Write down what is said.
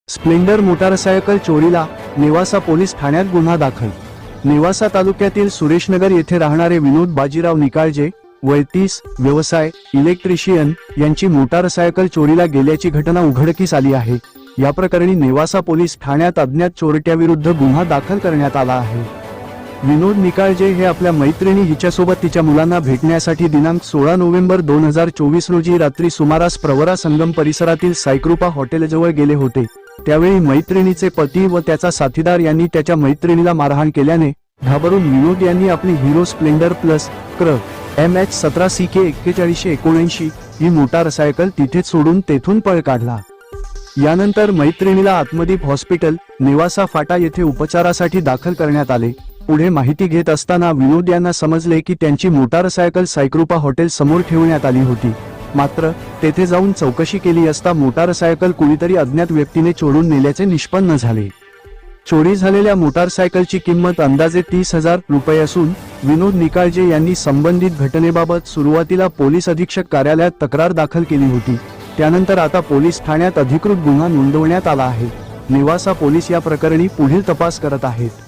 Splendor motorcycle चोरीला Nevasa police ठाण्यात गुन्हा दाखल। नेवासा तालुक्यातील सुरेशनगर येथे राहणारे विनोद बाजीराव निकाळजे वय 30 व्यवसाय इलेक्ट्रिशियन यांची मोटारसायकल चोरीला गेल्याची घटना उघडकीस आली आहे। या प्रकरणी नेवासा पोलीस ठाण्यात अज्ञात चोरट्याविरुद्ध गुन्हा दाखल करण्यात आला आहे। विनोद निकाळजे हे आपल्या मैत्रिणी हिच्यासोबत तिच्या मुलांना भेटण्यासाठी दिनांक 16 नोव्हेंबर 2024 रोजी रात्री सुमारास प्रवरा संगम परिसरातील साईकृपा हॉटेलजवळ गेले होते। त्यावेळी मैत्रिणीचे पती व त्याचा साथीदार यांनी त्याच्या मैत्रिणीला मारहाण केल्याने घाबरून विनोद यांनी आपली हिरो स्प्लेंडर प्लस क्र MH 17 CK 4179 ही मोटारसायकल तिथेच सोडून तेथून पळ काढला। यानंतर मैत्रिणीला आत्मदीप हॉस्पिटल नेवासा फाटा येथे उपचारासाठी दाखल करण्यात आले। पुढे माहिती घेत असताना विनोद यांना समजले की त्यांची मोटारसायकल साईकृपा हॉटेल समोर ठेवण्यात आली होती। मात्र तेथे जाऊन चौकशी केली असता मोटारसायकल कुणीतरी अज्ञात व्यक्तीने चोरून नेल्याचे निष्पन्न झाले। चोरी झालेल्या मोटारसायकलची किंमत अंदाजे 30,000 रुपये असून विनोद निकाळजे यांनी संबंधित घटनेबाबत सुरुवातीला पोलीस अधीक्षक कार्यालयात तक्रार दाखल केली होती। त्यानंतर आता पोलीस ठाण्यात अधिकृत गुन्हा नोंदवण्यात आला आहे। नेवासा पोलीस या प्रकरणी पुढील तपास करत आहेत।